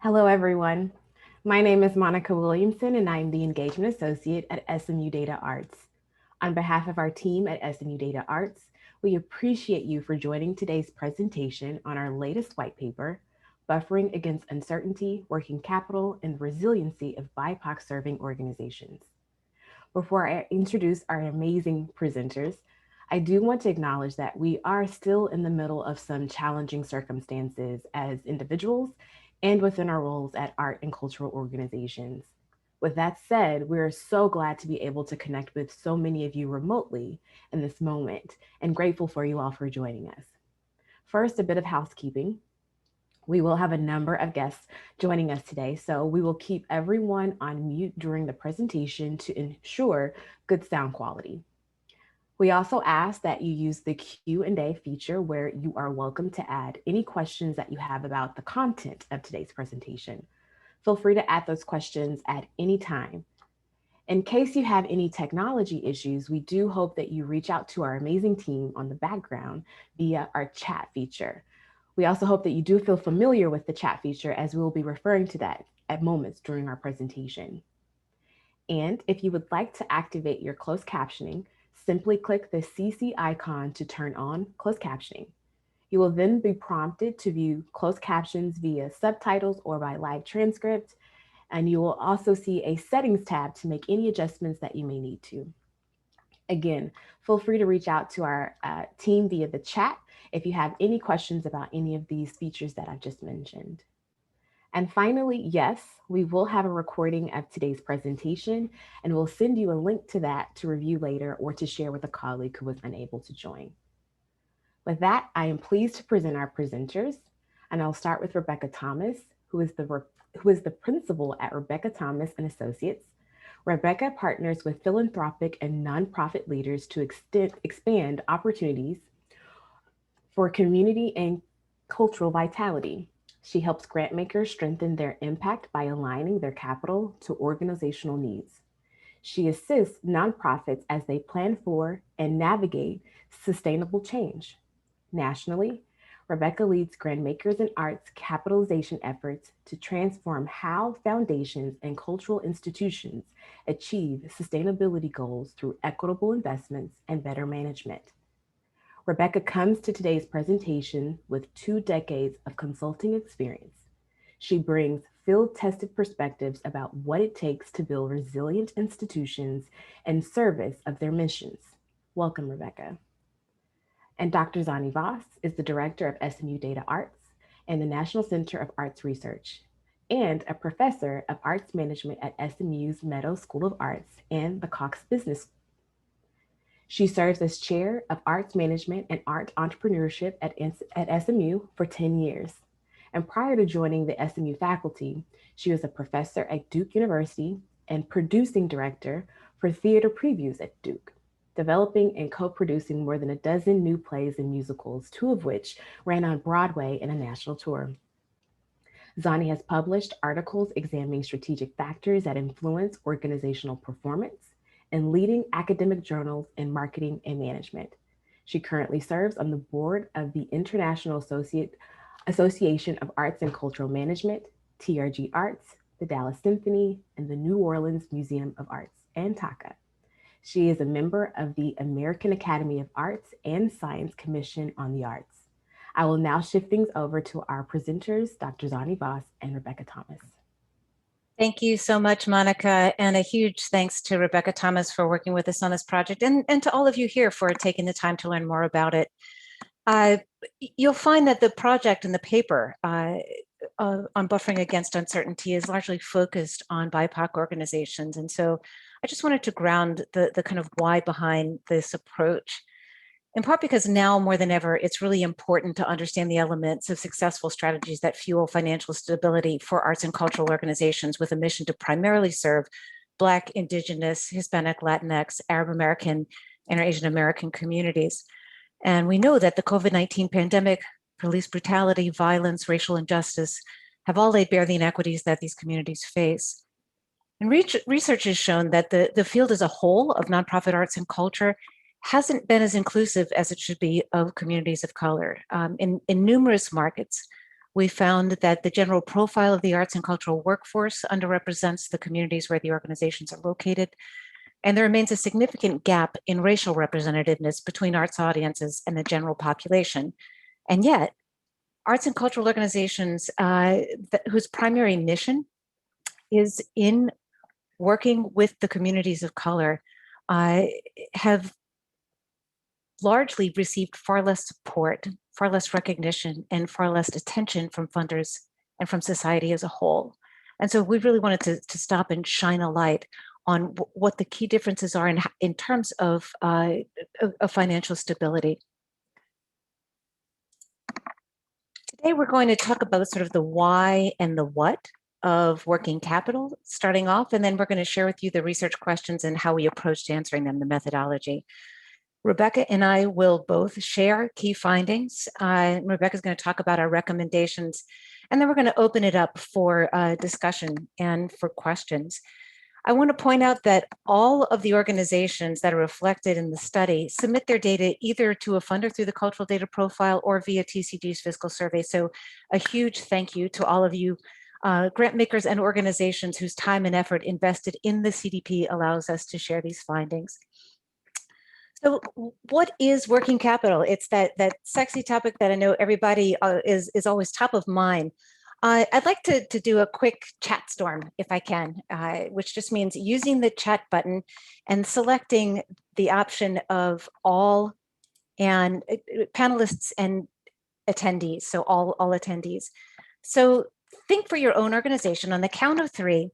Hello, everyone. My name is Monica Williamson, and I'm the Engagement Associate at SMU DataArts. On behalf of our team at SMU DataArts, we appreciate you for joining today's presentation on our latest white paper, Buffering Against Uncertainty, Working Capital, and the Resiliency of BIPOC-Serving Organizations. Before I introduce our amazing presenters, I do want to acknowledge that we are still in the middle of some challenging circumstances as individuals and within our roles at art and cultural organizations. With that said, we're so glad to be able to connect with so many of you remotely in this moment and grateful for you all for joining us. First, a bit of housekeeping. We will have a number of guests joining us today, so we will keep everyone on mute during the presentation to ensure good sound quality. We also ask that you use the Q&A feature where you are welcome to add any questions that you have about the content of today's presentation. Feel free to add those questions at any time. In case you have any technology issues, we do hope that you reach out to our amazing team on the background via our chat feature. We also hope that you do feel familiar with the chat feature, as we will be referring to that at moments during our presentation. And if you would like to activate your closed captioning, simply click the CC icon to turn on closed captioning. You will then be prompted to view closed captions via subtitles or by live transcript, and you will also see a settings tab to make any adjustments that you may need to. Again, feel free to reach out to our team via the chat if you have any questions about any of these features that I've just mentioned. And finally, yes, we will have a recording of today's presentation, and we'll send you a link to that to review later or to share with a colleague who was unable to join. With that, I am pleased to present our presenters, and I'll start with Rebecca Thomas, who is the principal at Rebecca Thomas and Associates. Rebecca partners with philanthropic and nonprofit leaders to expand opportunities for community and cultural vitality. She helps grantmakers strengthen their impact by aligning their capital to organizational needs. She assists nonprofits as they plan for and navigate sustainable change. Nationally, Rebecca leads Grantmakers and Arts capitalization efforts to transform how foundations and cultural institutions achieve sustainability goals through equitable investments and better management. Rebecca comes to today's presentation with 2 decades of consulting experience. She brings field-tested perspectives about what it takes to build resilient institutions in service of their missions. Welcome, Rebecca. And Dr. Zannie Voss is the director of SMU DataArts and the National Center of Arts Research, and a professor of arts management at SMU's Meadows School of Arts and the Cox Business School. She serves as chair of arts management and art entrepreneurship at SMU for 10 years. And prior to joining the SMU faculty, she was a professor at Duke University and producing director for theater previews at Duke, developing and co-producing more than a dozen new plays and musicals, 2 of which ran on Broadway in a national tour. Zannie has published articles examining strategic factors that influence organizational performance and leading academic journals in marketing and management. She currently serves on the board of the International Association of Arts and Cultural Management, TRG Arts, the Dallas Symphony, and the New Orleans Museum of Arts, and TACA. She is a member of the American Academy of Arts and Science Commission on the Arts. I will now shift things over to our presenters, Dr. Zannie Voss and Rebecca Thomas. Thank you so much, Monica, and a huge thanks to Rebecca Thomas for working with us on this project, and to all of you here for taking the time to learn more about it. You'll find that the project and the paper on buffering against uncertainty is largely focused on BIPOC organizations, and so I just wanted to ground the kind of why behind this approach. In part because now more than ever, it's really important to understand the elements of successful strategies that fuel financial stability for arts and cultural organizations with a mission to primarily serve Black, Indigenous, Hispanic, Latinx, Arab American, and Asian American communities. And we know that the COVID-19 pandemic, police brutality, violence, racial injustice have all laid bare the inequities that these communities face. And research has shown that the field as a whole of nonprofit arts and culture hasn't been as inclusive as it should be of communities of color. In numerous markets, We found that the general profile of the arts and cultural workforce underrepresents the communities where the organizations are located. And there remains a significant gap in racial representativeness between arts audiences and the general population. And yet, arts and cultural organizations whose primary mission is in working with the communities of color have largely received far less support, far less recognition, and far less attention from funders and from society as a whole. And so we really wanted to stop and shine a light on what the key differences are in terms of financial stability. Today, we're going to talk about sort of the why and the what of working capital, starting off, and then we're going to share with you the research questions and how we approached answering them, the methodology. Rebecca and I will both share key findings. Rebecca's going to talk about our recommendations, and then we're going to open it up for discussion and for questions. I want to point out that all of the organizations that are reflected in the study submit their data either to a funder through the cultural data profile or via TCG's fiscal survey. So a huge thank you to all of you grant makers and organizations whose time and effort invested in the CDP allows us to share these findings. So what is working capital? It's that sexy topic that I know everybody is always top of mind. I'd like to do a quick chat storm if I can, which just means using the chat button and selecting the option of all and panelists and attendees, so all attendees. So think for your own organization on the count of 3.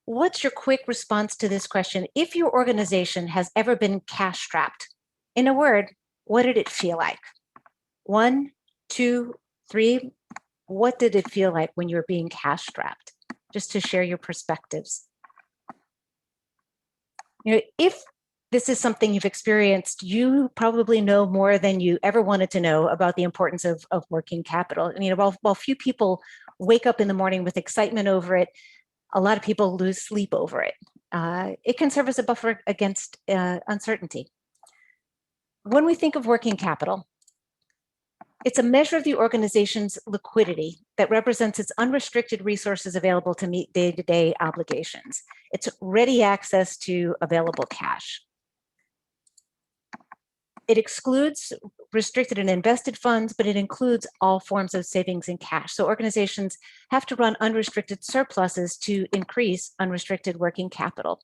What's your quick response to this question? If your organization has ever been cash strapped, in a word, what did it feel like? 1, 2, 3. What did it feel like when you were being cash strapped? Just to share your perspectives. You know, if this is something you've experienced, you probably know more than you ever wanted to know about the importance of working capital. And, you know, while few people wake up in the morning with excitement over it, a lot of people lose sleep over it. It can serve as a buffer against uncertainty. When we think of working capital, it's a measure of the organization's liquidity that represents its unrestricted resources available to meet day-to-day obligations. It's ready access to available cash. It excludes restricted and invested funds, but it includes all forms of savings in cash. So organizations have to run unrestricted surpluses to increase unrestricted working capital.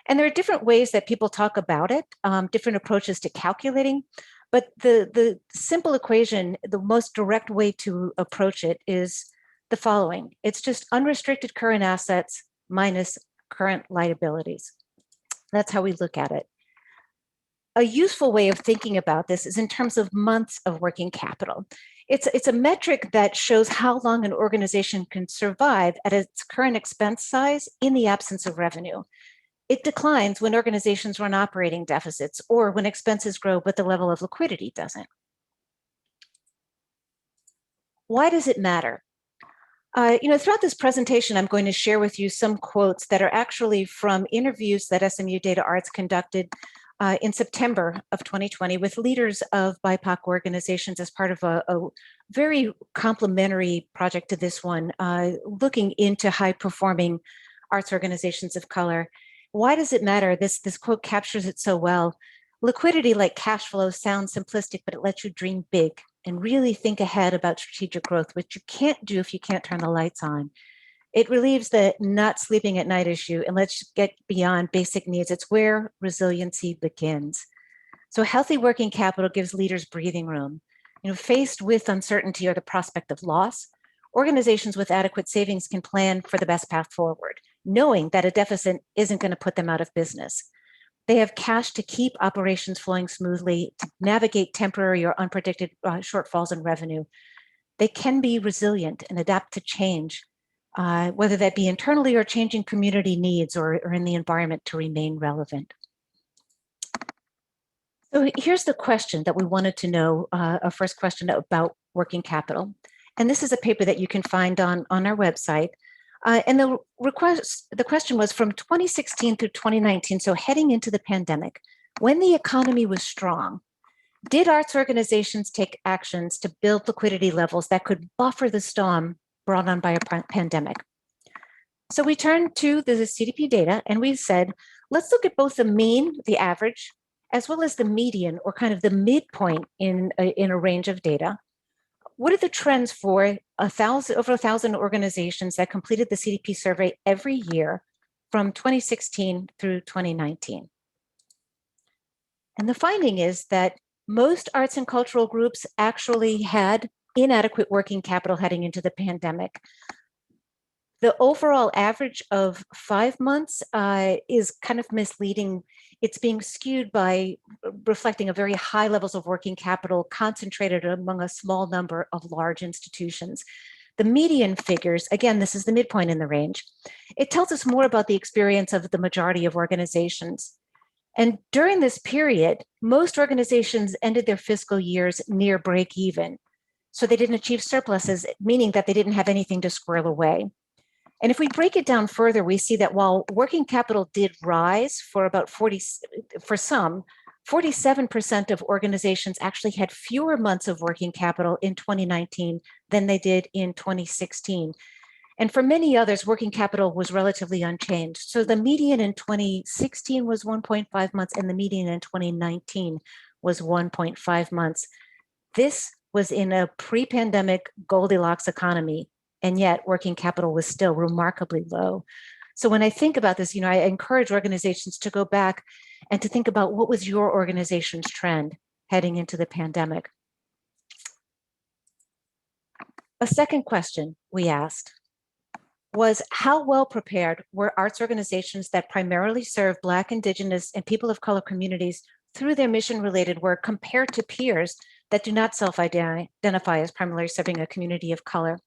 And there are different ways that people talk about it, different approaches to calculating, but the simple equation, the most direct way to approach it is the following. It's just unrestricted current assets minus current liabilities. That's how we look at it. A useful way of thinking about this is in terms of months of working capital. It's a metric that shows how long an organization can survive at its current expense size in the absence of revenue. It declines when organizations run operating deficits or when expenses grow, but the level of liquidity doesn't. Why does it matter? You know, throughout this presentation, I'm going to share with you some quotes that are actually from interviews that SMU DataArts conducted in September of 2020 with leaders of BIPOC organizations as part of a very complementary project to this one, looking into high-performing arts organizations of color. Why does it matter? This quote captures it so well. Liquidity, like cash flow, sounds simplistic, but it lets you dream big and really think ahead about strategic growth, which you can't do if you can't turn the lights on. It relieves the not sleeping at night issue and lets you get beyond basic needs. It's where resiliency begins. So healthy working capital gives leaders breathing room. You know, faced with uncertainty or the prospect of loss, organizations with adequate savings can plan for the best path forward, knowing that a deficit isn't going to put them out of business. They have cash to keep operations flowing smoothly, to navigate temporary or unpredicted shortfalls in revenue. They can be resilient and adapt to change, whether that be internally or changing community needs or in the environment to remain relevant. So here's the question that we wanted to know, a first question about working capital. And this is a paper that you can find on our website. And the question was from 2016 through 2019, so heading into the pandemic, when the economy was strong, Did arts organizations take actions to build liquidity levels that could buffer the storm brought on by a pandemic? So we turned to the CDP data and we said, let's look at both the mean, the average, as well as the median, or kind of the midpoint in a range of data. What are the trends for over 1,000 organizations that completed the CDP survey every year from 2016 through 2019? And the finding is that most arts and cultural groups actually had inadequate working capital heading into the pandemic. The overall average of 5 months is kind of misleading. It's being skewed by reflecting a very high levels of working capital concentrated among a small number of large institutions. The median figures, again, this is the midpoint in the range. It tells us more about the experience of the majority of organizations. And during this period, most organizations ended their fiscal years near break even. So they didn't achieve surpluses, meaning that they didn't have anything to squirrel away. And if we break it down further, we see that while working capital did rise for about 47% of organizations actually had fewer months of working capital in 2019 than they did in 2016. And for many others, working capital was relatively unchanged. So the median in 2016 was 1.5 months and the median in 2019 was 1.5 months. This was in a pre-pandemic Goldilocks economy, and yet working capital was still remarkably low. So when I think about this, I encourage organizations to go back and to think about what was your organization's trend heading into the pandemic. A second question we asked was, how well prepared were arts organizations that primarily serve Black, Indigenous, and people of color communities through their mission-related work compared to peers that do not self-identify as primarily serving a community of color?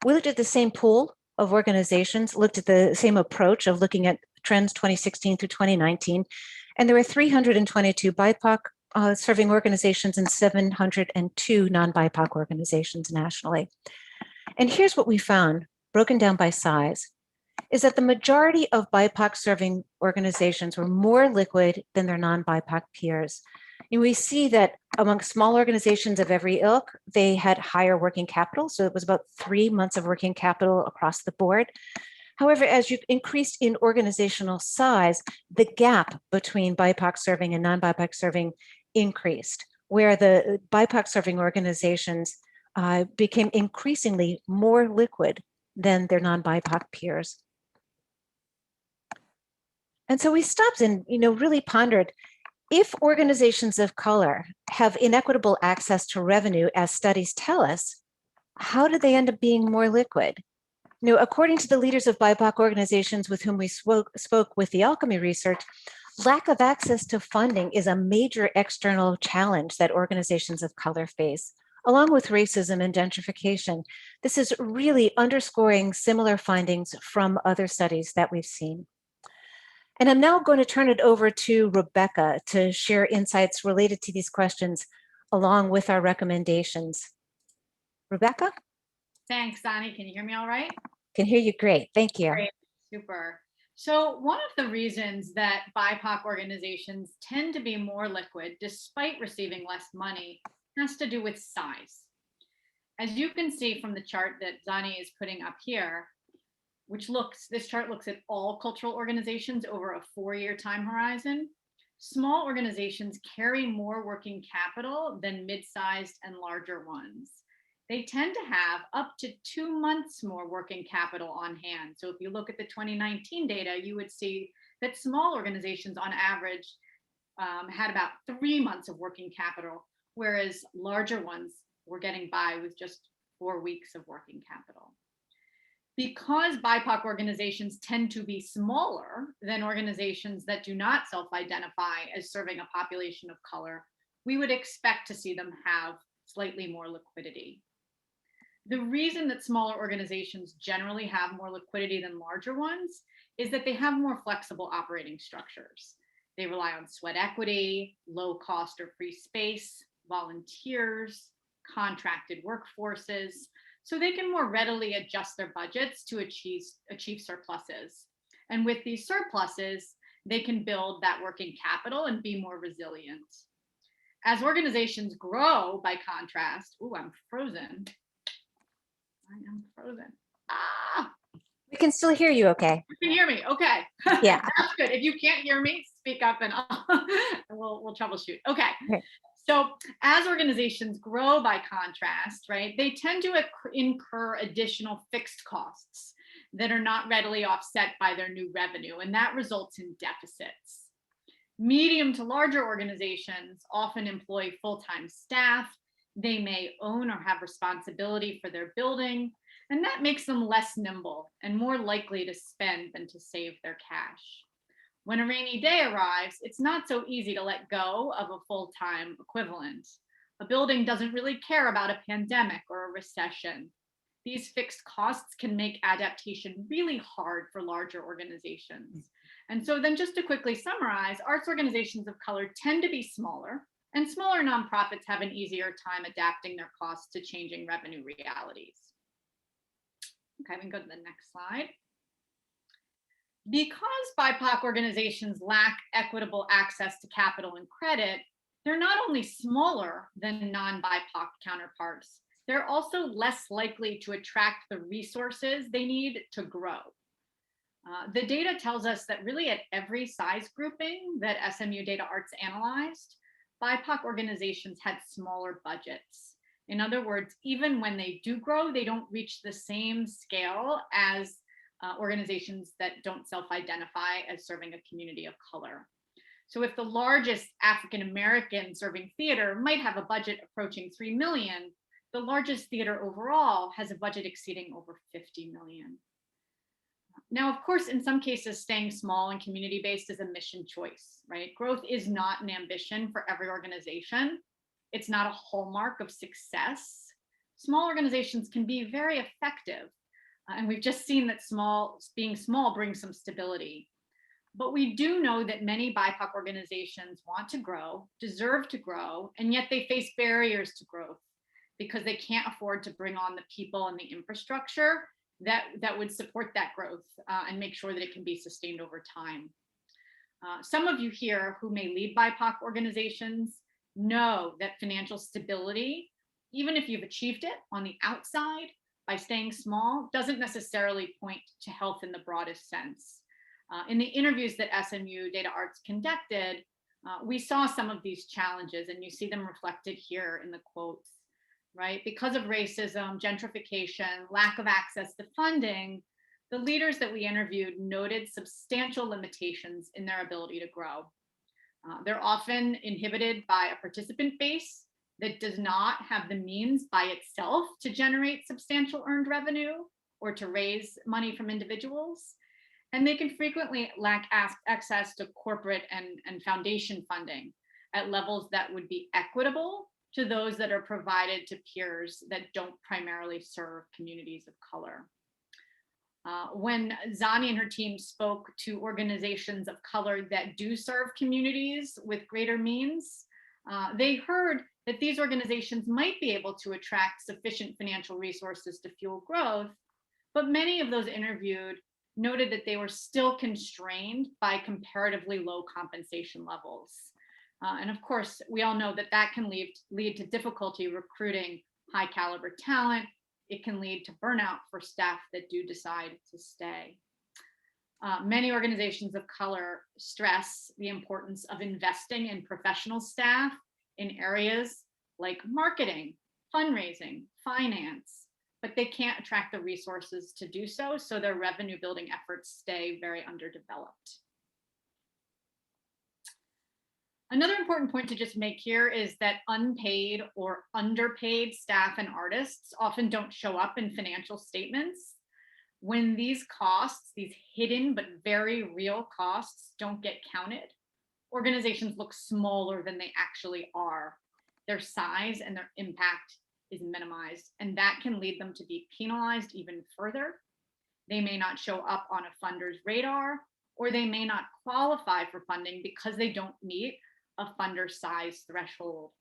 We looked at the same pool of organizations, looked at the same approach of looking at trends 2016 through 2019, and there were 322 BIPOC serving organizations and 702 non-BIPOC organizations nationally. And here's what we found, broken down by size, is that the majority of BIPOC serving organizations were more liquid than their non-BIPOC peers. And we see that among small organizations of every ilk, they had higher working capital. So it was about 3 months of working capital across the board. However, as you increased in organizational size, the gap between BIPOC serving and non-BIPOC serving increased, where the BIPOC serving organizations became increasingly more liquid than their non-BIPOC peers. And so we stopped and really pondered, if organizations of color have inequitable access to revenue, as studies tell us, how do they end up being more liquid? According to the leaders of BIPOC organizations with whom we spoke with the Alchemy research, lack of access to funding is a major external challenge that organizations of color face, along with racism and gentrification. This is really underscoring similar findings from other studies that we've seen. And I'm now going to turn it over to Rebecca to share insights related to these questions along with our recommendations. Rebecca? Thanks, Zannie. Can you hear me all right? Can hear you great. Thank you. Great. Super. So one of the reasons that BIPOC organizations tend to be more liquid despite receiving less money has to do with size. As you can see from the chart that Zannie is putting up here, this chart looks at all cultural organizations over a 4-year time horizon. Small organizations carry more working capital than mid-sized and larger ones. They tend to have up to 2 months more working capital on hand. So if you look at the 2019 data, you would see that small organizations on average had about 3 months of working capital, whereas larger ones were getting by with just 4 weeks of working capital. Because BIPOC organizations tend to be smaller than organizations that do not self-identify as serving a population of color, we would expect to see them have slightly more liquidity. The reason that smaller organizations generally have more liquidity than larger ones is that they have more flexible operating structures. They rely on sweat equity, low cost or free space, volunteers, contracted workforces, so they can more readily adjust their budgets to achieve surpluses. And with these surpluses, they can build that working capital and be more resilient. As organizations grow, by contrast, ooh, I'm frozen. I am frozen. Ah, We can still hear you okay. you can hear me. Okay. Yeah. That's good. If you can't hear me, speak up and we'll troubleshoot. Okay. Okay. So as organizations grow, by contrast, right, they tend to incur additional fixed costs that are not readily offset by their new revenue, and that results in deficits. Medium to larger organizations often employ full-time staff. They may own or have responsibility for their building, and that makes them less nimble and more likely to spend than to save their cash. When a rainy day arrives, it's not so easy to let go of a full-time equivalent. A building doesn't really care about a pandemic or a recession. These fixed costs can make adaptation really hard for larger organizations. And so then just to quickly summarize, arts organizations of color tend to be smaller, and smaller nonprofits have an easier time adapting their costs to changing revenue realities. Okay, we can go to the next slide. Because BIPOC organizations lack equitable access to capital and credit, they're not only smaller than non-BIPOC counterparts, they're also less likely to attract the resources they need to grow. The data tells us that really at every size grouping that SMU DataArts analyzed, BIPOC organizations had smaller budgets. In other words, even when they do grow, they don't reach the same scale as organizations that don't self-identify as serving a community of color. So if the largest African-American serving theater might have a budget approaching 3 million, the largest theater overall has a budget exceeding over 50 million. Now, of course, in some cases, staying small and community-based is a mission choice, right? Growth is not an ambition for every organization. It's not a hallmark of success. Small organizations can be very effective. And we've just seen that being small brings some stability. But we do know that many BIPOC organizations want to grow, deserve to grow, and yet they face barriers to growth because they can't afford to bring on the people and the infrastructure that would support that growth and make sure that it can be sustained over time. Some of you here who may lead BIPOC organizations know that financial stability, even if you've achieved it on the outside by staying small, doesn't necessarily point to health in the broadest sense. In the interviews that SMU DataArts conducted, we saw some of these challenges, and you see them reflected here in the quotes, right? Because of racism, gentrification, lack of access to funding, the leaders that we interviewed noted substantial limitations in their ability to grow. They're often inhibited by a participant base that does not have the means by itself to generate substantial earned revenue or to raise money from individuals. And they can frequently lack access to corporate and foundation funding at levels that would be equitable to those that are provided to peers that don't primarily serve communities of color. When Zannie and her team spoke to organizations of color that do serve communities with greater means, they heard that these organizations might be able to attract sufficient financial resources to fuel growth, but many of those interviewed noted that they were still constrained by comparatively low compensation levels. And of course, we all know that that can lead to difficulty recruiting high caliber talent. It can lead to burnout for staff that do decide to stay. Many organizations of color stress the importance of investing in professional staff in areas like marketing, fundraising, finance, but they can't attract the resources to do so, so their revenue building efforts stay very underdeveloped. Another important point to just make here is that unpaid or underpaid staff and artists often don't show up in financial statements. When these costs, these hidden but very real costs, don't get counted, organizations look smaller than they actually are. Their size and their impact is minimized, and that can lead them to be penalized even further. They may not show up on a funder's radar, or they may not qualify for funding because they don't meet a funder size threshold.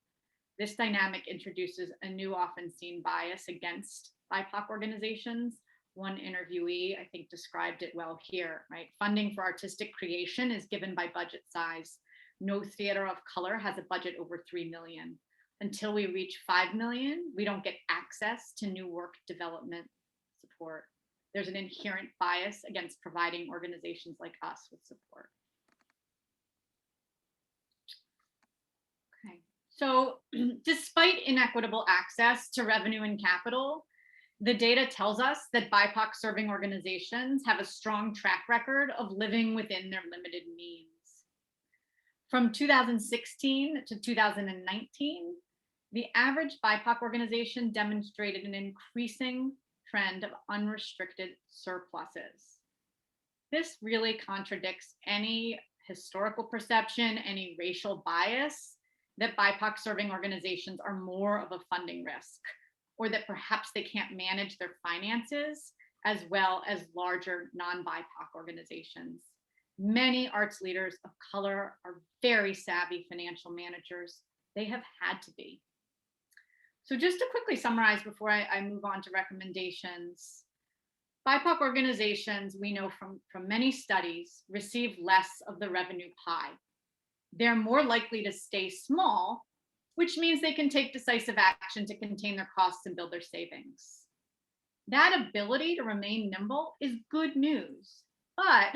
This dynamic introduces a new, often seen bias against BIPOC organizations. One interviewee, I think, described it well here, right? Funding for artistic creation is given by budget size, No theater of color has a budget over 3 million. Until we reach 5 million, we don't get access to new work development support. There's an inherent bias against providing organizations like us with support. Okay, so despite inequitable access to revenue and capital, the data tells us that BIPOC-serving organizations have a strong track record of living within their limited means. From 2016 to 2019, the average BIPOC organization demonstrated an increasing trend of unrestricted surpluses. This really contradicts any historical perception, any racial bias that BIPOC-serving organizations are more of a funding risk, or that perhaps they can't manage their finances as well as larger non-BIPOC organizations. Many arts leaders of color are very savvy financial managers. They have had to be. So just to quickly summarize before I move on to recommendations, BIPOC organizations, we know from many studies, receive less of the revenue pie. They're more likely to stay small, which means they can take decisive action to contain their costs and build their savings. That ability to remain nimble is good news, but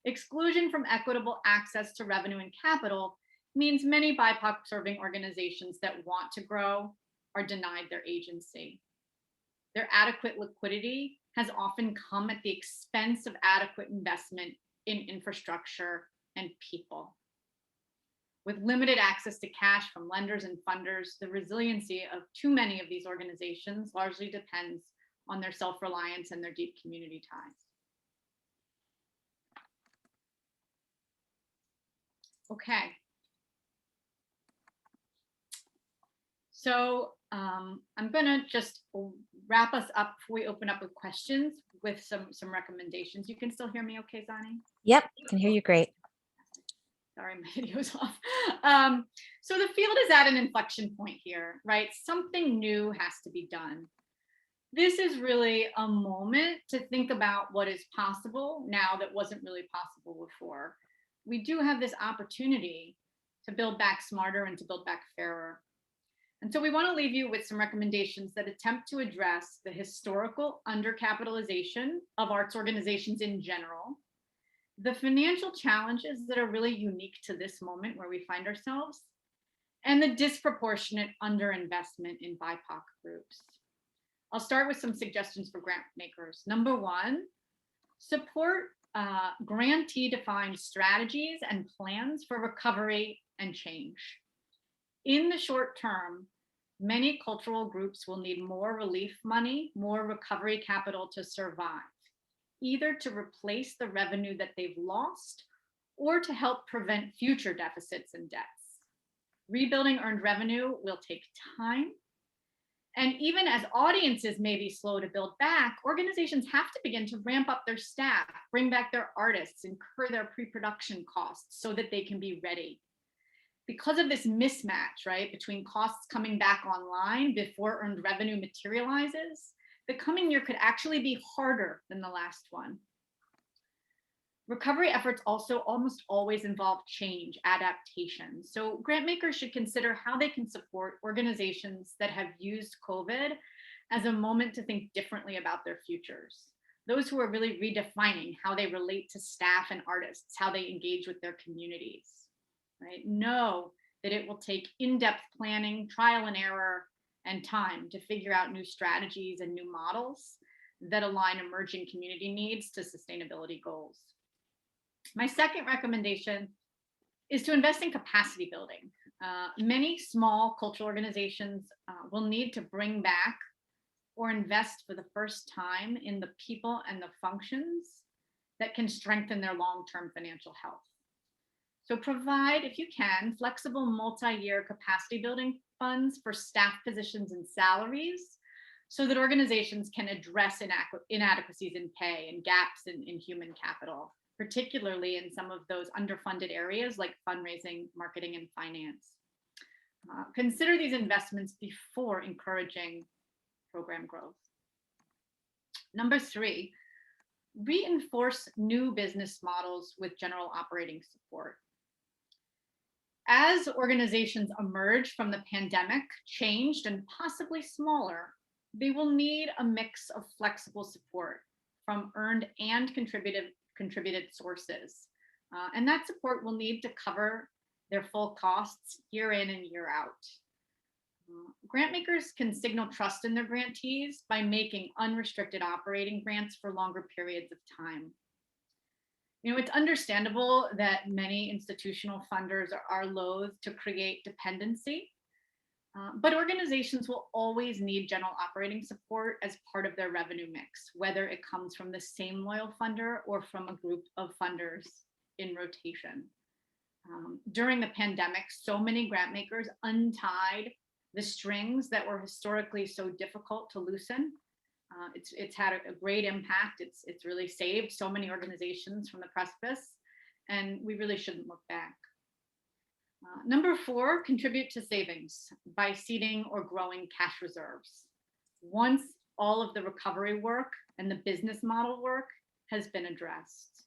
exclusion from equitable access to revenue and capital means many BIPOC-serving organizations that want to grow are denied their agency. Their adequate liquidity has often come at the expense of adequate investment in infrastructure and people. With limited access to cash from lenders and funders, the resiliency of too many of these organizations largely depends on their self-reliance and their deep community ties. Okay. So I'm gonna just wrap us up before we open up with questions with some recommendations. You can still hear me okay, Zannie? Yep, can hear you great. Sorry, my video's off. So the field is at an inflection point here, right? Something new has to be done. This is really a moment to think about what is possible now that wasn't really possible before. We do have this opportunity to build back smarter and to build back fairer. And so we want to leave you with some recommendations that attempt to address the historical undercapitalization of arts organizations in general, the financial challenges that are really unique to this moment where we find ourselves, and the disproportionate underinvestment in BIPOC groups. I'll start with some suggestions for grant makers. Number one, support grantee-defined strategies and plans for recovery and change. In the short term, many cultural groups will need more relief money, more recovery capital to survive, either to replace the revenue that they've lost or to help prevent future deficits and debts. Rebuilding earned revenue will take time. And even as audiences may be slow to build back, organizations have to begin to ramp up their staff, bring back their artists, incur their pre-production costs so that they can be ready. Because of this mismatch, right, between costs coming back online before earned revenue materializes, the coming year could actually be harder than the last one. Recovery efforts also almost always involve change, adaptation. So grant makers should consider how they can support organizations that have used COVID as a moment to think differently about their futures. Those who are really redefining how they relate to staff and artists, how they engage with their communities, right? Know that it will take in-depth planning, trial and error, and time to figure out new strategies and new models that align emerging community needs to sustainability goals. My second recommendation is to invest in capacity building. Many small cultural organizations will need to bring back or invest for the first time in the people and the functions that can strengthen their long-term financial health. So provide, if you can, flexible multi-year capacity building funds for staff positions and salaries so that organizations can address inadequacies in pay and gaps in human capital, particularly in some of those underfunded areas like fundraising, marketing, and finance. Consider these investments before encouraging program growth. Number three, reinforce new business models with general operating support. as organizations emerge from the pandemic, changed and possibly smaller, they will need a mix of flexible support from earned and contributed sources. And that support will need to cover their full costs year in and year out. Grant makers can signal trust in their grantees by making unrestricted operating grants for longer periods of time. You know, it's understandable that many institutional funders are loath to create dependency, but organizations will always need general operating support as part of their revenue mix, whether it comes from the same loyal funder or from a group of funders in rotation. During the pandemic, so many grant makers untied the strings that were historically so difficult to loosen. It's had a great impact. It's really saved so many organizations from the precipice, and we really shouldn't look back. Number 4, contribute to savings by seeding or growing cash reserves. Once all of the recovery work and the business model work has been addressed.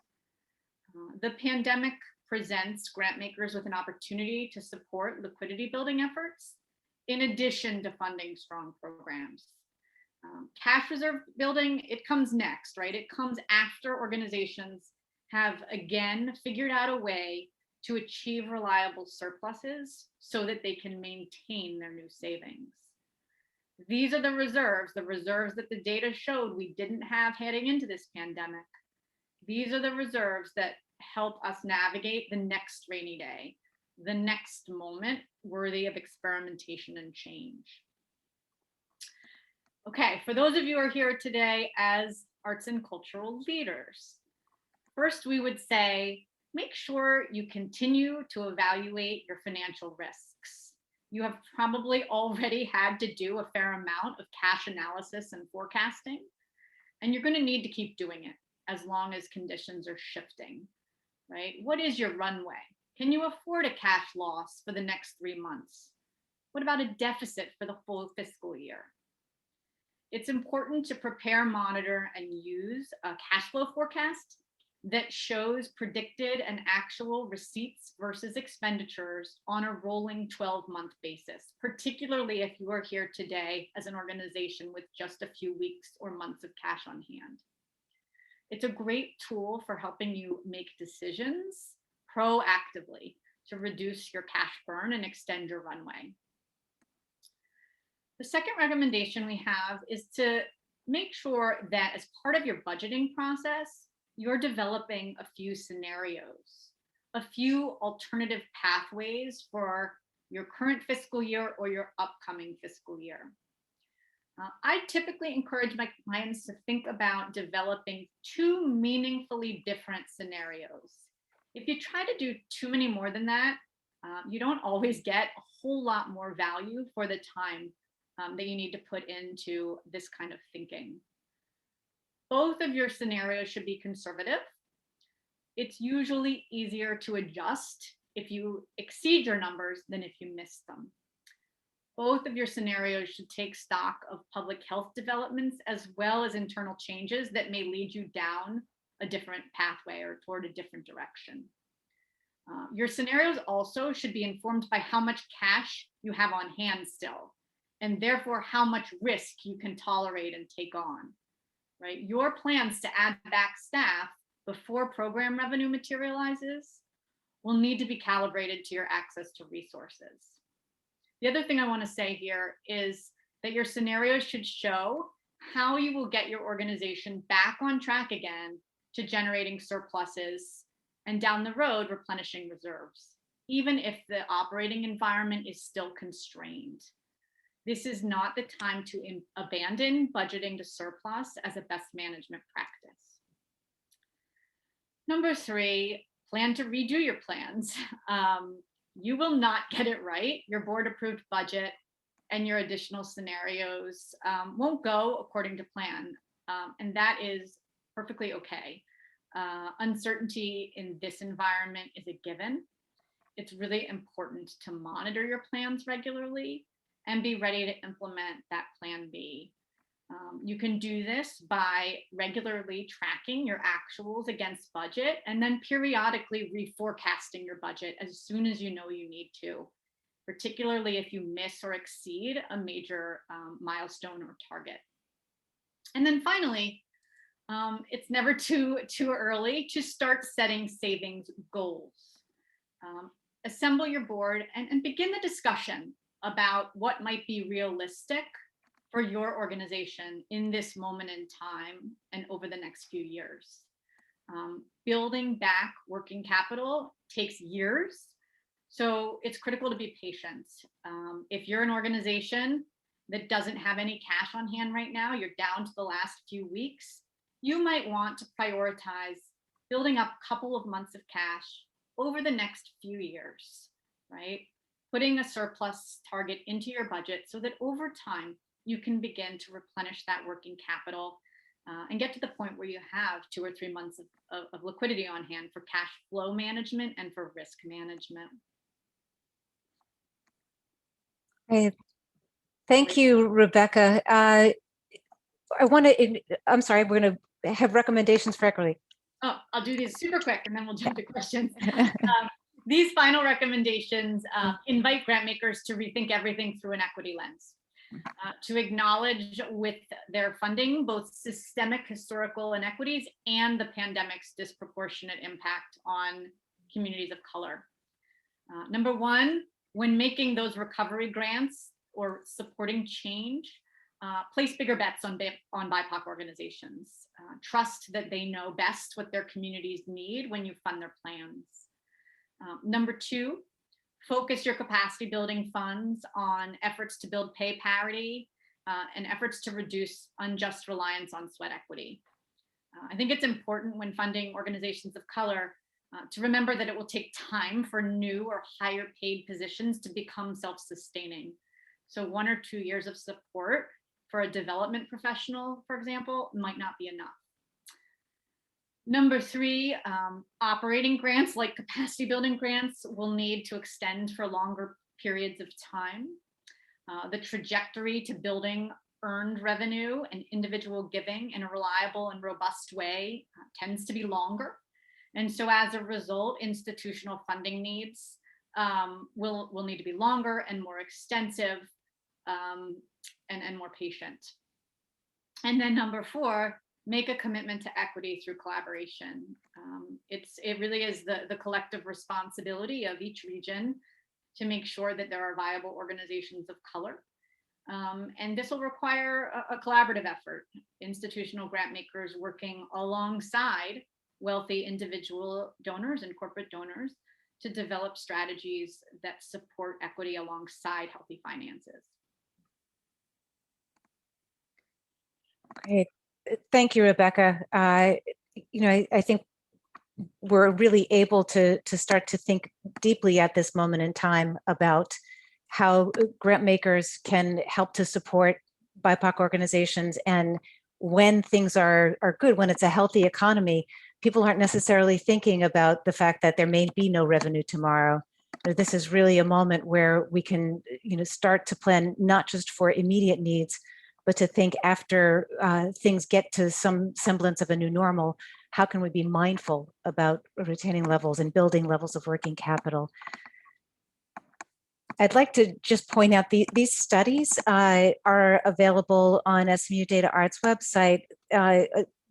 The pandemic presents grant makers with an opportunity to support liquidity building efforts in addition to funding strong programs. Cash reserve building, it comes next, right? It comes after organizations have again figured out a way to achieve reliable surpluses so that they can maintain their new savings. These are the reserves that the data showed we didn't have heading into this pandemic. These are the reserves that help us navigate the next rainy day, the next moment worthy of experimentation and change. Okay, for those of you who are here today as arts and cultural leaders, first we would say, make sure you continue to evaluate your financial risks. You have probably already had to do a fair amount of cash analysis and forecasting, and you're going to need to keep doing it as long as conditions are shifting, right? What is your runway? Can you afford a cash loss for the next 3 months? What about a deficit for the full fiscal year? It's important to prepare, monitor, and use a cash flow forecast that shows predicted and actual receipts versus expenditures on a rolling 12-month basis, particularly if you are here today as an organization with just a few weeks or months of cash on hand. It's a great tool for helping you make decisions proactively to reduce your cash burn and extend your runway. The second recommendation we have is to make sure that as part of your budgeting process, you're developing a few scenarios, a few alternative pathways for your current fiscal year or your upcoming fiscal year. I typically encourage my clients to think about developing 2 meaningfully different scenarios. If you try to do too many more than that, you don't always get a whole lot more value for the time that you need to put into this kind of thinking. Both of your scenarios should be conservative. It's usually easier to adjust if you exceed your numbers than if you miss them. Both of your scenarios should take stock of public health developments as well as internal changes that may lead you down a different pathway or toward a different direction. Your scenarios also should be informed by how much cash you have on hand still, and therefore how much risk you can tolerate and take on, right? Your plans to add back staff before program revenue materializes will need to be calibrated to your access to resources. The other thing I want to say here is that your scenarios should show how you will get your organization back on track again to generating surpluses and down the road replenishing reserves, even if the operating environment is still constrained. This is not the time to abandon budgeting to surplus as a best management practice. Number 3, plan to redo your plans. You will not get it right. Your board approved budget and your additional scenarios won't go according to plan. And that is perfectly okay. Uncertainty in this environment is a given. It's really important to monitor your plans regularly and be ready to implement that plan B. You can do this by regularly tracking your actuals against budget and then periodically reforecasting your budget as soon as you know you need to, particularly if you miss or exceed a major milestone or target. And then finally, it's never too early to start setting savings goals. Assemble your board and begin the discussion about what might be realistic for your organization in this moment in time and over the next few years. Building back working capital takes years, so it's critical to be patient. If you're an organization that doesn't have any cash on hand right now, you're down to the last few weeks, you might want to prioritize building up a couple of months of cash over the next few years, right? Putting a surplus target into your budget so that over time, you can begin to replenish that working capital and get to the point where you have 2 or 3 months of liquidity on hand for cash flow management and for risk management. Great. Thank you, Rebecca. I'm sorry, we're going to have recommendations for equity. Oh, I'll do these super quick and then we'll jump to questions. These final recommendations invite grant makers to rethink everything through an equity lens. To acknowledge with their funding both systemic historical inequities and the pandemic's disproportionate impact on communities of color. Number one, when making those recovery grants or supporting change, place bigger bets on BIPOC organizations. Trust that they know best what their communities need when you fund their plans. Number two, focus your capacity building funds on efforts to build pay parity and efforts to reduce unjust reliance on sweat equity. I think it's important when funding organizations of color to remember that it will take time for new or higher paid positions to become self-sustaining. So 1 or 2 years of support for a development professional, for example, might not be enough. Number three, operating grants like capacity building grants will need to extend for longer periods of time. The trajectory to building earned revenue and individual giving in a reliable and robust way tends to be longer. And so as a result, institutional funding needs will need to be longer and more extensive and more patient. And then number four, make a commitment to equity through collaboration. It really is the collective responsibility of each region to make sure that there are viable organizations of color. And this will require a collaborative effort, institutional grant makers working alongside wealthy individual donors and corporate donors to develop strategies that support equity alongside healthy finances. Great. Thank you, Rebecca. I think we're really able to start to think deeply at this moment in time about how grant makers can help to support BIPOC organizations. And when things are good, when it's a healthy economy, people aren't necessarily thinking about the fact that there may be no revenue tomorrow. This is really a moment where we can start to plan not just for immediate needs, but to think after things get to some semblance of a new normal, how can we be mindful about retaining levels and building levels of working capital? I'd like to just point out these studies are available on SMU DataArts website.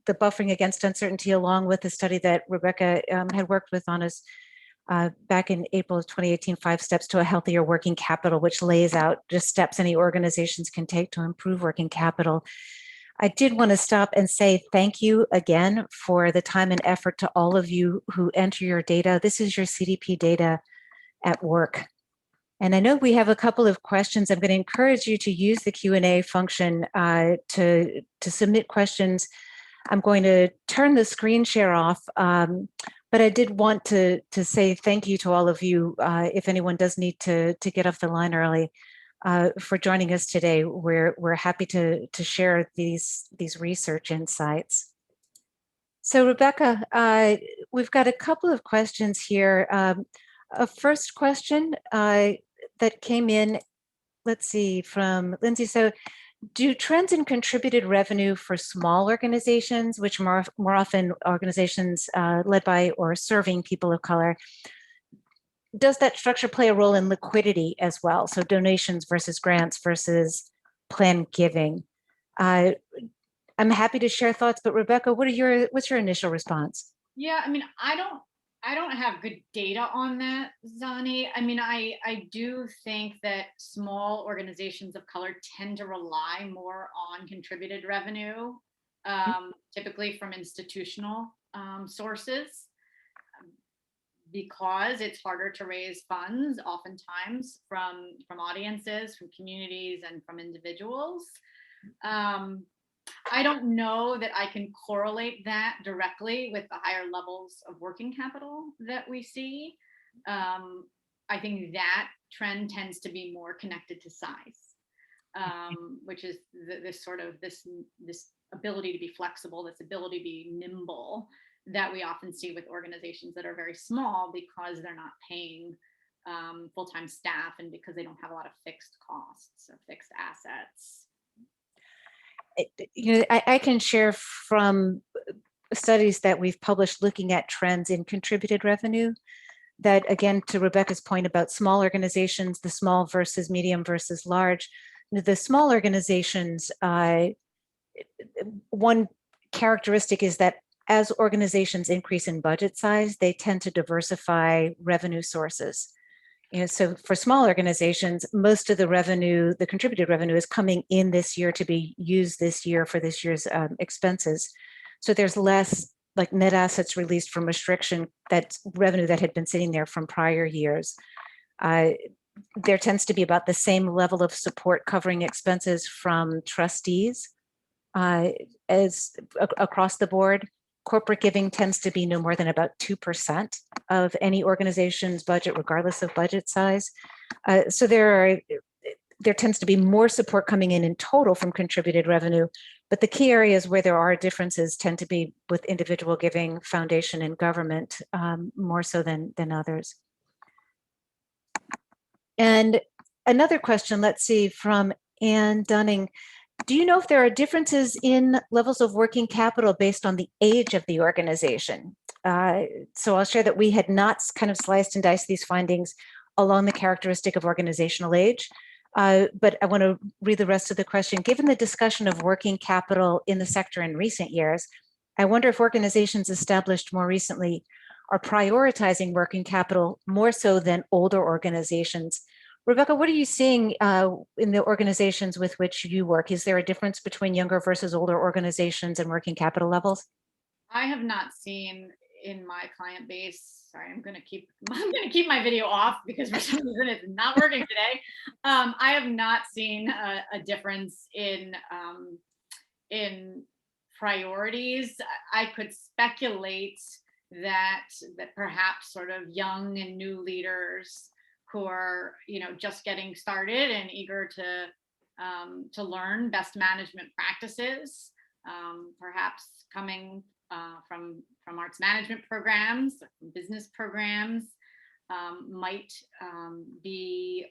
The buffering against uncertainty, along with the study that Rebecca had worked with on us back in April of 2018, 5 Steps to a Healthier Working Capital, which lays out just steps any organizations can take to improve working capital. I did want to stop and say thank you again for the time and effort to all of you who enter your data. This is your CDP data at work. And I know we have a couple of questions. I'm going to encourage you to use the Q&A function to submit questions. I'm going to turn the screen share off, but I did want to say thank you to all of you. If anyone does need to get off the line early, for joining us today. We're happy to share these research insights. So Rebecca, we've got a couple of questions here. A first question that came in, let's see, from Lindsay. So do trends in contributed revenue for small organizations, which more often organizations led by or serving people of color, does that structure play a role in liquidity as well? So donations versus grants versus planned giving. I'm happy to share thoughts, but Rebecca, what's your initial response? Yeah, I mean, I don't have good data on that, Zannie. I mean, I do think that small organizations of color tend to rely more on contributed revenue, typically from institutional sources, because it's harder to raise funds oftentimes from audiences, from communities, and from individuals. I don't know that I can correlate that directly with the higher levels of working capital that we see. I think that trend tends to be more connected to size, which is this ability to be flexible, this ability to be nimble that we often see with organizations that are very small because they're not paying full-time staff and because they don't have a lot of fixed costs or fixed assets. I can share from studies that we've published looking at trends in contributed revenue that, again, to Rebecca's point about small organizations, the small versus medium versus large, the small organizations, one characteristic is that as organizations increase in budget size, they tend to diversify revenue sources. So for small organizations, most of the revenue, the contributed revenue, is coming in this year to be used this year for this year's expenses. So there's less like net assets released from restriction, that's revenue that had been sitting there from prior years. There tends to be about the same level of support covering expenses from trustees as across the board. Corporate giving tends to be no more than about 2% of any organization's budget, regardless of budget size. So there tends to be more support coming in total from contributed revenue, but the key areas where there are differences tend to be with individual giving, foundation, and government, more so than others. And another question, let's see, from Ann Dunning. Do you know if there are differences in levels of working capital based on the age of the organization? So I'll share that we had not kind of sliced and diced these findings along the characteristic of organizational age, but I want to read the rest of the question. Given the discussion of working capital in the sector in recent years, I wonder if organizations established more recently are prioritizing working capital more so than older organizations. Rebecca, what are you seeing in the organizations with which you work? Is there a difference between younger versus older organizations and working capital levels? I have not seen in my client base. Sorry, I'm going to keep my video off because for some reason it's not working today. I have not seen a difference in priorities. I could speculate that perhaps sort of young and new leaders who are, just getting started and eager to learn best management practices, perhaps coming from arts management programs, business programs, might be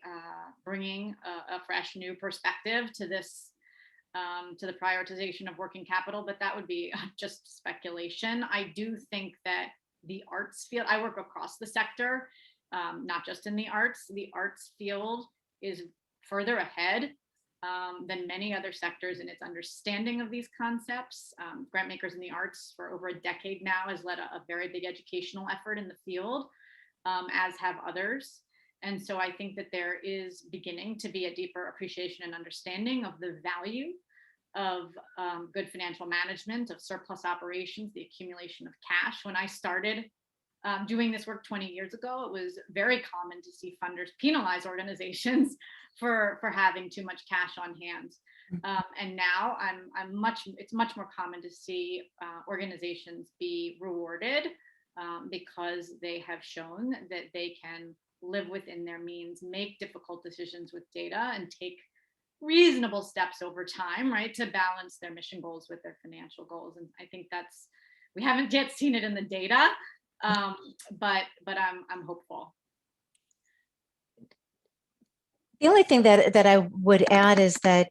bringing a fresh new perspective to this, to the prioritization of working capital, but that would be just speculation. I do think that the arts field, I work across the sector, not just in the arts field is further ahead than many other sectors in its understanding of these concepts. Grantmakers in the Arts for over a decade now has led a very big educational effort in the field, as have others. And so I think that there is beginning to be a deeper appreciation and understanding of the value of good financial management, of surplus operations, the accumulation of cash. When I started doing this work 20 years ago, it was very common to see funders penalize organizations for having too much cash on hand. And now it's much more common to see organizations be rewarded because they have shown that they can live within their means, make difficult decisions with data, and take reasonable steps over time, right, to balance their mission goals with their financial goals. And I think we haven't yet seen it in the data, but I'm hopeful. The only thing that I would add is that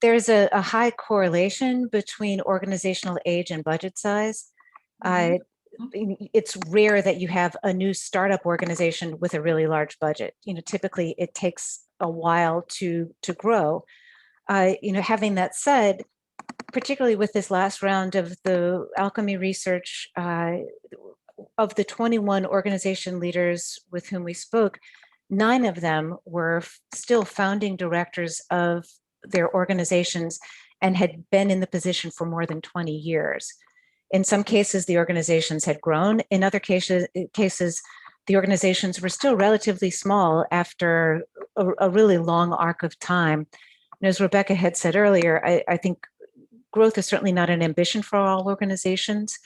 there's a high correlation between organizational age and budget size. It's rare that you have a new startup organization with a really large budget. Typically it takes a while to grow. Having that said, particularly with this last round of the Alchemy research, of the 21 organization leaders with whom we spoke, 9 of them were still founding directors of their organizations and had been in the position for more than 20 years. In some cases, the organizations had grown. In other cases, the organizations were still relatively small after a really long arc of time. And as Rebecca had said earlier, I think growth is certainly not an ambition for all organizations.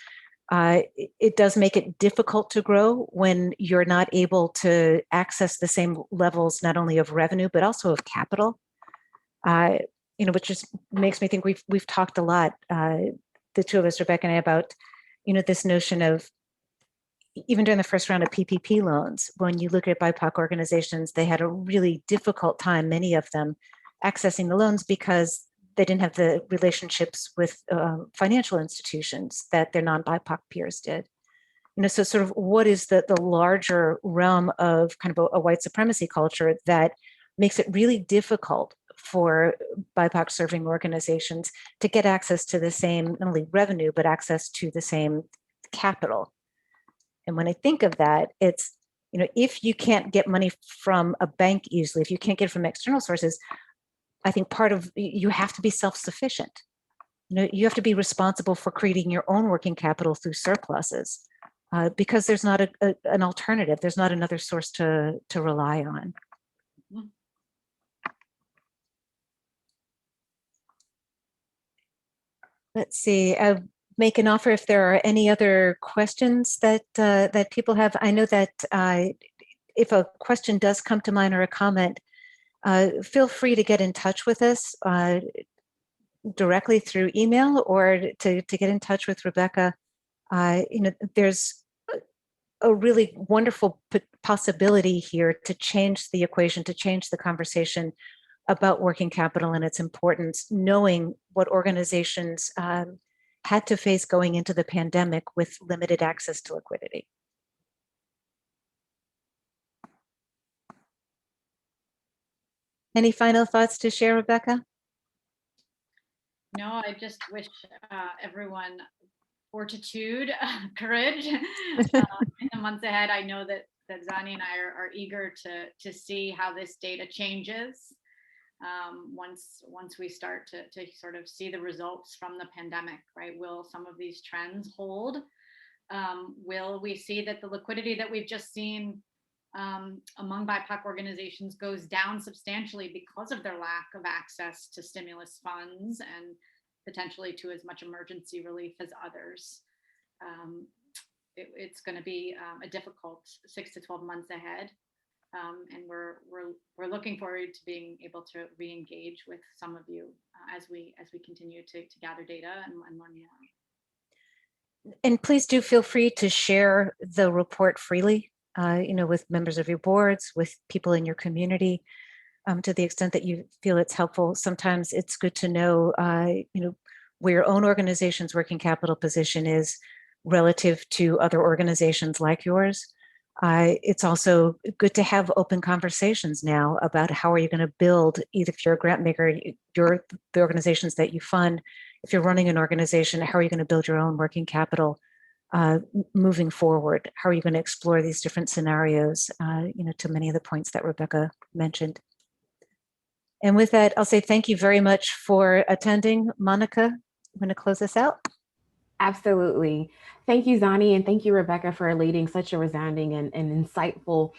It does make it difficult to grow when you're not able to access the same levels, not only of revenue, but also of capital. Which just makes me think we've talked a lot, the two of us, Rebecca and I, about, this notion of, even during the first round of PPP loans, when you look at BIPOC organizations, they had a really difficult time, many of them, accessing the loans because they didn't have the relationships with financial institutions that their non-BIPOC peers did. So sort of what is the larger realm of kind of a white supremacy culture that makes it really difficult for BIPOC-serving organizations to get access to the same, not only revenue, but access to the same capital. And when I think of that, it's, if you can't get money from a bank easily, if you can't get it from external sources, I think part of, you have to be self-sufficient. You have to be responsible for creating your own working capital through surpluses, because there's not an alternative. There's not another source to rely on. Let's see. Make an offer if there are any other questions that that people have. I know that if a question does come to mind or a comment, feel free to get in touch with us directly through email or to get in touch with Rebecca. There's a really wonderful possibility here to change the equation, to change the conversation about working capital and its importance, knowing what organizations had to face going into the pandemic with limited access to liquidity. Any final thoughts to share, Rebecca? No, I just wish everyone fortitude, courage in the months ahead. I know that Zannie and I are eager to see how this data changes once we start to sort of see the results from the pandemic, right? Will some of these trends hold? Will we see that the liquidity that we've just seen among BIPOC organizations goes down substantially because of their lack of access to stimulus funds and potentially to as much emergency relief as others? It's going to be a difficult 6 to 12 months ahead, and we're looking forward to being able to re-engage with some of you as we continue to gather data and learn more. And please do feel free to share the report freely, with members of your boards, with people in your community, to the extent that you feel it's helpful. Sometimes it's good to know, where your own organization's working capital position is relative to other organizations like yours. It's also good to have open conversations now about how are you going to build, either if you're a grant maker, the organizations that you fund, if you're running an organization, how are you going to build your own working capital moving forward? How are you going to explore these different scenarios, to many of the points that Rebecca mentioned. And with that, I'll say thank you very much for attending. Monica, I'm going to close this out. Absolutely. Thank you, Zannie, and thank you, Rebecca, for leading such a resounding and insightful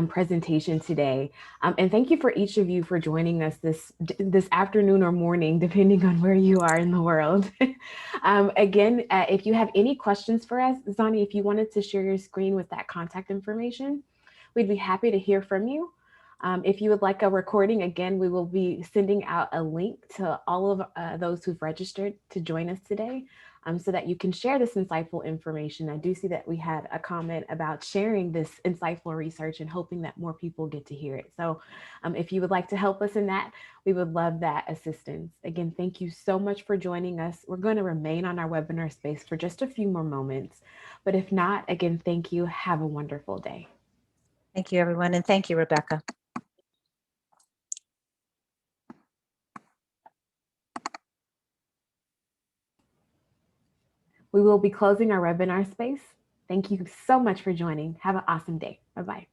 presentation today. And thank you for each of you for joining us this afternoon or morning, depending on where you are in the world. Again, if you have any questions for us, Zannie, if you wanted to share your screen with that contact information, we'd be happy to hear from you. If you would like a recording, again, we will be sending out a link to all of those who've registered to join us today. so that you can share this insightful information. I do see that we had a comment about sharing this insightful research and hoping that more people get to hear it. So if you would like to help us in that, we would love that assistance. Again, thank you so much for joining us. We're going to remain on our webinar space for just a few more moments, but if not, again, thank you. Have a wonderful day. Thank you, everyone, and thank you, Rebecca. We will be closing our webinar space. Thank you so much for joining. Have an awesome day. Bye-bye.